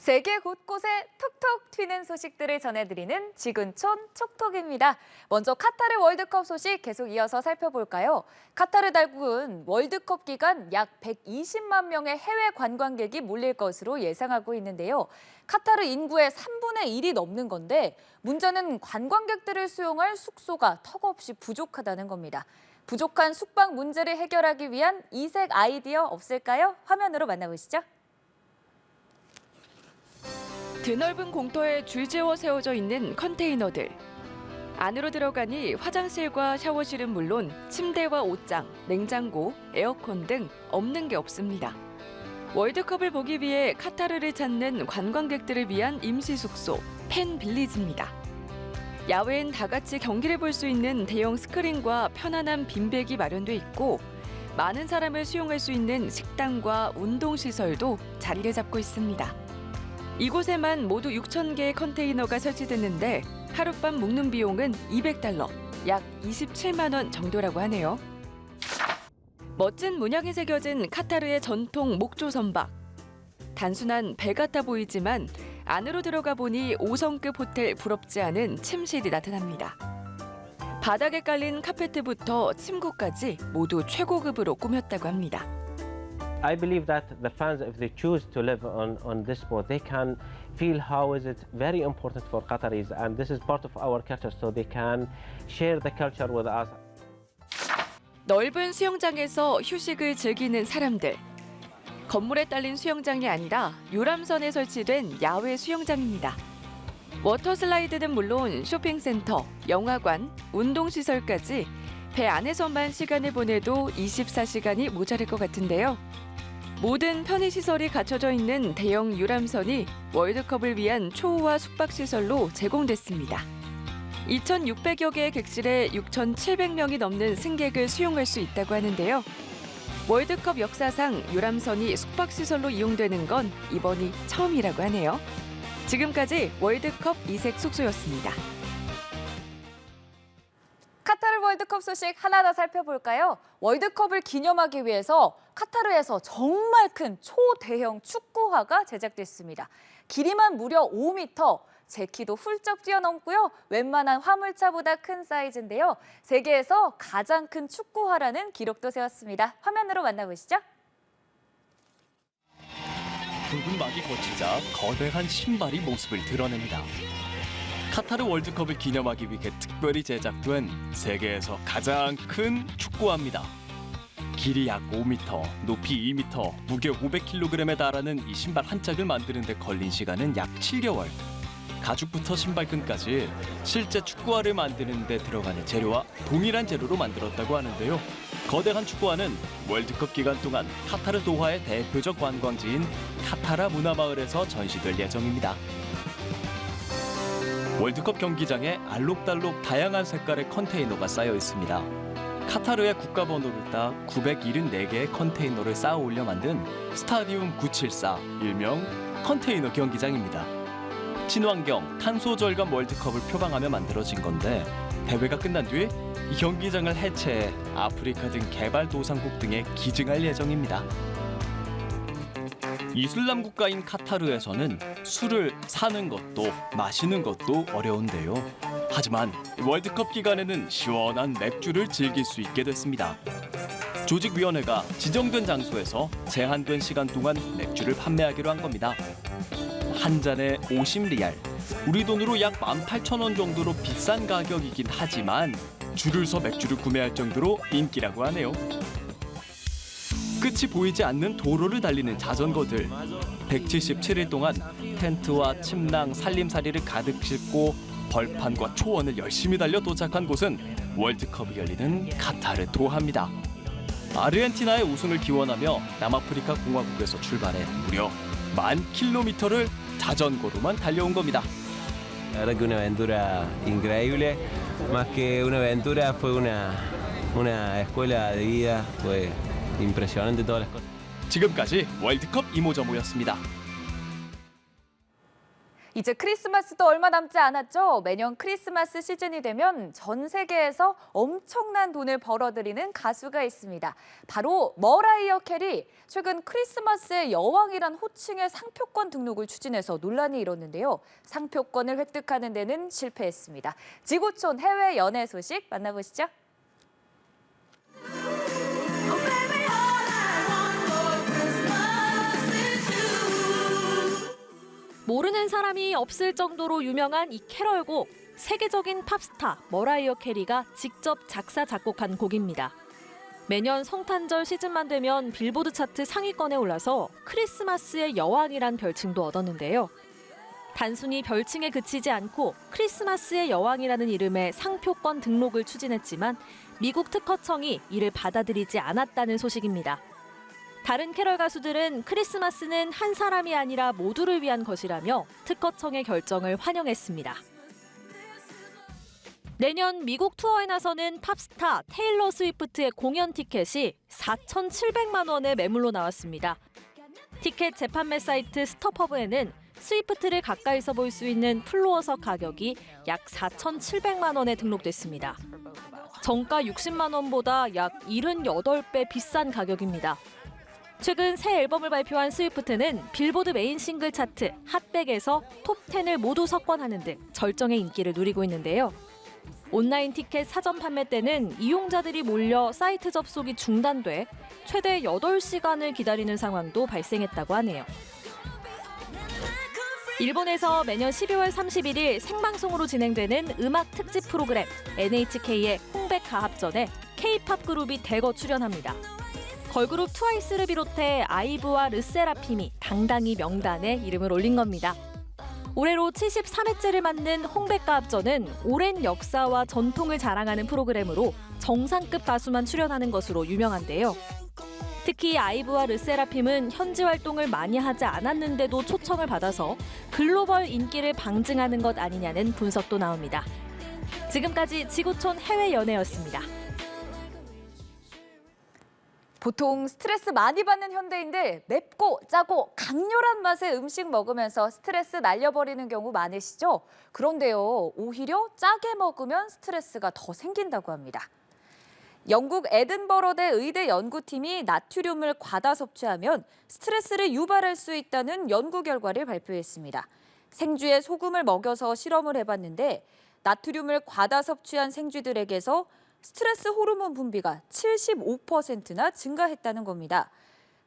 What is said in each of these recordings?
세계 곳곳에 톡톡 튀는 소식들을 전해드리는 지근촌 촉톡입니다. 먼저 카타르 월드컵 소식 계속 이어서 살펴볼까요? 카타르 당국은 월드컵 기간 약 120만 명의 해외 관광객이 몰릴 것으로 예상하고 있는데요. 카타르 인구의 3분의 1이 넘는 건데 문제는 관광객들을 수용할 숙소가 턱없이 부족하다는 겁니다. 부족한 숙박 문제를 해결하기 위한 이색 아이디어 없을까요? 화면으로 만나보시죠. 드넓은 공터에 줄지어 세워져 있는 컨테이너들. 안으로 들어가니 화장실과 샤워실은 물론 침대와 옷장, 냉장고, 에어컨 등 없는 게 없습니다. 월드컵을 보기 위해 카타르를 찾는 관광객들을 위한 임시 숙소, 팬 빌리지입니다. 야외엔 다 같이 경기를 볼 수 있는 대형 스크린과 편안한 빈백이 마련돼 있고 많은 사람을 수용할 수 있는 식당과 운동시설도 자리를 잡고 있습니다. 이곳에만 모두 6,000개의 컨테이너가 설치됐는데 하룻밤 묵는 비용은 $200, 약 27만 원 정도라고 하네요. 멋진 문양이 새겨진 카타르의 전통 목조 선박. 단순한 배 같아 보이지만 안으로 들어가 보니 5성급 호텔 부럽지 않은 침실이 나타납니다. 바닥에 깔린 카페트부터 침구까지 모두 최고급으로 꾸몄다고 합니다. I believe that the fans, if they choose to live on this boat, they can feel how is it very important for Qataris, and this is part of our culture, so they can share the culture with us. 넓은 수영장에서 휴식을 즐기는 사람들. 건물에 딸린 수영장이 아니라 유람선에 설치된 야외 수영장입니다. 워터슬라이드는 물론 쇼핑센터, 영화관, 운동시설까지 배 안에서만 시간을 보내도 24시간이 모자랄 것 같은데요. 모든 편의시설이 갖춰져 있는 대형 유람선이 월드컵을 위한 초호화 숙박시설로 제공됐습니다. 2,600여 개의 객실에 6,700명이 넘는 승객을 수용할 수 있다고 하는데요. 월드컵 역사상 유람선이 숙박시설로 이용되는 건 이번이 처음이라고 하네요. 지금까지 월드컵 이색 숙소였습니다. 카타르 월드컵 소식 하나 더 살펴볼까요? 월드컵을 기념하기 위해서 카타르에서 정말 큰 초대형 축구화가 제작됐습니다. 길이만 무려 5m, 제 키도 훌쩍 뛰어넘고요. 웬만한 화물차보다 큰 사이즈인데요. 세계에서 가장 큰 축구화라는 기록도 세웠습니다. 화면으로 만나보시죠. 붉은 막이 거치자 거대한 신발이 모습을 드러냅니다. 카타르 월드컵을 기념하기 위해 특별히 제작된 세계에서 가장 큰 축구화입니다. 길이 약 5m, 높이 2m, 무게 500kg에 달하는 이 신발 한 짝을 만드는 데 걸린 시간은 약 7개월. 가죽부터 신발끈까지 실제 축구화를 만드는 데 들어가는 재료와 동일한 재료로 만들었다고 하는데요. 거대한 축구화는 월드컵 기간 동안 카타르 도하의 대표적 관광지인 카타라 문화마을에서 전시될 예정입니다. 월드컵 경기장에 알록달록 다양한 색깔의 컨테이너가 쌓여 있습니다. 카타르의 국가번호를 따 974개의 컨테이너를 쌓아 올려 만든 스타디움 974, 일명 컨테이너 경기장입니다. 친환경, 탄소 절감 월드컵을 표방하며 만들어진 건데 대회가 끝난 뒤 이 경기장을 해체해 아프리카 등 개발도상국 등에 기증할 예정입니다. 이슬람 국가인 카타르에서는 술을 사는 것도 마시는 것도 어려운데요. 하지만 월드컵 기간에는 시원한 맥주를 즐길 수 있게 됐습니다. 조직위원회가 지정된 장소에서 제한된 시간 동안 맥주를 판매하기로 한 겁니다. 한 잔에 50리알, 우리 돈으로 약 18,000원 정도로 비싼 가격이긴 하지만 줄을 서 맥주를 구매할 정도로 인기라고 하네요. 끝이 보이지 않는 도로를 달리는 자전거들. 177일 동안 텐트와 침낭, 살림살이를 가득 싣고 벌판과 초원을 열심히 달려 도착한 곳은 월드컵이 열리는 카타르 도하입니다. 아르헨티나의 우승을 기원하며 남아프리카 공화국에서 출발해 무려 10,000km를 자전거로만 달려온 겁니다. La verdad que una aventura increíble, más que una aventura fue una escuela de vida, fue impresionante todas las cosas. 지금까지 월드컵 이모저모였습니다. 이제 크리스마스도 얼마 남지 않았죠. 매년 크리스마스 시즌이 되면 전 세계에서 엄청난 돈을 벌어들이는 가수가 있습니다. 바로 머라이어 캐리. 최근 크리스마스의 여왕이란 호칭의 상표권 등록을 추진해서 논란이 일었는데요. 상표권을 획득하는 데는 실패했습니다. 지구촌 해외 연애 소식 만나보시죠. 모르는 사람이 없을 정도로 유명한 이 캐럴곡, 세계적인 팝스타 머라이어 캐리가 직접 작사 작곡한 곡입니다. 매년 성탄절 시즌만 되면 빌보드 차트 상위권에 올라서 크리스마스의 여왕이란 별칭도 얻었는데요. 단순히 별칭에 그치지 않고 크리스마스의 여왕이라는 이름의 상표권 등록을 추진했지만 미국 특허청이 이를 받아들이지 않았다는 소식입니다. 다른 캐럴 가수들은 크리스마스는 한 사람이 아니라 모두를 위한 것이라며 특허청의 결정을 환영했습니다. 내년 미국 투어에 나서는 팝스타 테일러 스위프트의 공연 티켓이 4,700만 원의 매물로 나왔습니다. 티켓 재판매 사이트 스톱허브에는 스위프트를 가까이서 볼 수 있는 플로어석 가격이 약 4,700만 원에 등록됐습니다. 정가 60만 원보다 약 78배 비싼 가격입니다. 최근 새 앨범을 발표한 스위프트는 빌보드 메인 싱글 차트 핫백에서 톱10을 모두 석권하는 등 절정의 인기를 누리고 있는데요. 온라인 티켓 사전 판매 때는 이용자들이 몰려 사이트 접속이 중단돼 최대 8시간을 기다리는 상황도 발생했다고 하네요. 일본에서 매년 12월 31일 생방송으로 진행되는 음악 특집 프로그램 NHK의 홍백 가합전에 K-팝 그룹이 대거 출연합니다. 걸그룹 트와이스를 비롯해 아이브와 르세라핌이 당당히 명단에 이름을 올린 겁니다. 올해로 73회째를 맞는 홍백가합전은 오랜 역사와 전통을 자랑하는 프로그램으로 정상급 가수만 출연하는 것으로 유명한데요. 특히 아이브와 르세라핌은 현지 활동을 많이 하지 않았는데도 초청을 받아서 글로벌 인기를 방증하는 것 아니냐는 분석도 나옵니다. 지금까지 지구촌 해외 연애였습니다. 보통 스트레스 많이 받는 현대인들 맵고 짜고 강렬한 맛의 음식 먹으면서 스트레스 날려버리는 경우 많으시죠? 그런데요, 오히려 짜게 먹으면 스트레스가 더 생긴다고 합니다. 영국 에든버러대 의대 연구팀이 나트륨을 과다 섭취하면 스트레스를 유발할 수 있다는 연구 결과를 발표했습니다. 생쥐에 소금을 먹여서 실험을 해봤는데 나트륨을 과다 섭취한 생쥐들에게서 스트레스 호르몬 분비가 75%나 증가했다는 겁니다.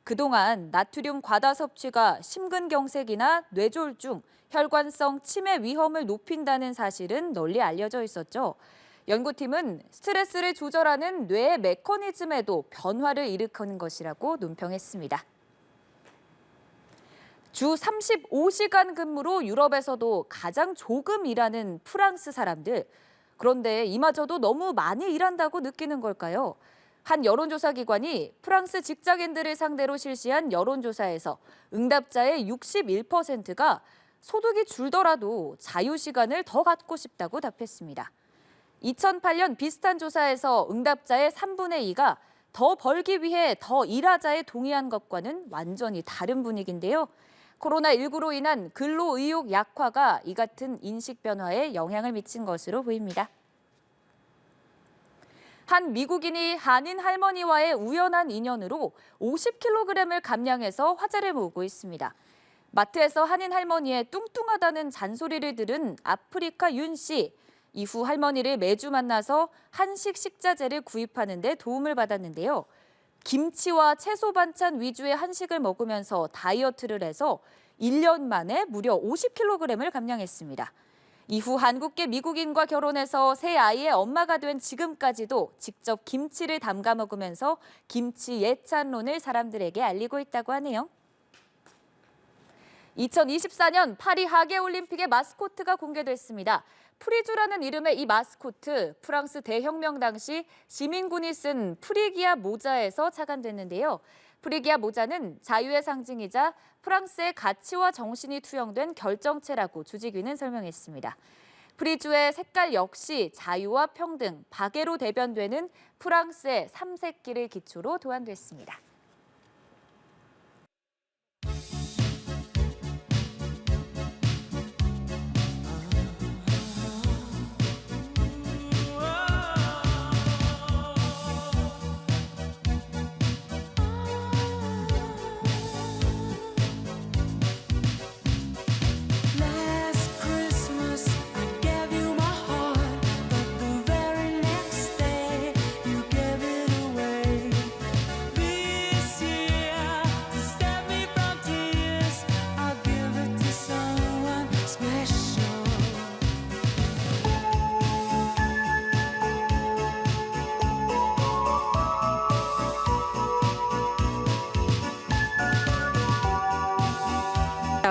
그동안 나트륨 과다 섭취가 심근경색이나 뇌졸중, 혈관성 치매 위험을 높인다는 사실은 널리 알려져 있었죠. 연구팀은 스트레스를 조절하는 뇌의 메커니즘에도 변화를 일으키는 것이라고 논평했습니다. 주 35시간 근무로 유럽에서도 가장 조금 일하는 프랑스 사람들. 그런데 이마저도 너무 많이 일한다고 느끼는 걸까요? 한 여론조사 기관이 프랑스 직장인들을 상대로 실시한 여론조사에서 응답자의 61%가 소득이 줄더라도 자유시간을 더 갖고 싶다고 답했습니다. 2008년 비슷한 조사에서 응답자의 3분의 2가 더 벌기 위해 더 일하자에 동의한 것과는 완전히 다른 분위기인데요. 코로나19로 인한 근로의욕 약화가 이 같은 인식 변화에 영향을 미친 것으로 보입니다. 한 미국인이 한인 할머니와의 우연한 인연으로 50kg을 감량해서 화제를 모으고 있습니다. 마트에서 한인 할머니의 뚱뚱하다는 잔소리를 들은 아프리카 윤 씨. 이후 할머니를 매주 만나서 한식 식자재를 구입하는 데 도움을 받았는데요. 김치와 채소 반찬 위주의 한식을 먹으면서 다이어트를 해서 1년 만에 무려 50kg을 감량했습니다. 이후 한국계 미국인과 결혼해서 새 아이의 엄마가 된 지금까지도 직접 김치를 담가 먹으면서 김치 예찬론을 사람들에게 알리고 있다고 하네요. 2024년 파리 하계올림픽의 마스코트가 공개됐습니다. 프리주라는 이름의 이 마스코트, 프랑스 대혁명 당시 시민군이 쓴 프리기아 모자에서 착안됐는데요. 프리기아 모자는 자유의 상징이자 프랑스의 가치와 정신이 투영된 결정체라고 주지귀는 설명했습니다. 프리주의 색깔 역시 자유와 평등, 박애로 대변되는 프랑스의 삼색기를 기초로 도안됐습니다.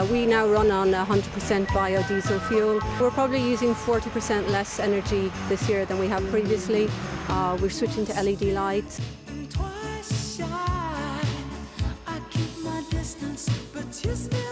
We now run on 100% biodiesel fuel. We're probably using 40% less energy this year than we have previously. We're switching to LED lights. Twice shy, I keep my distance, but you still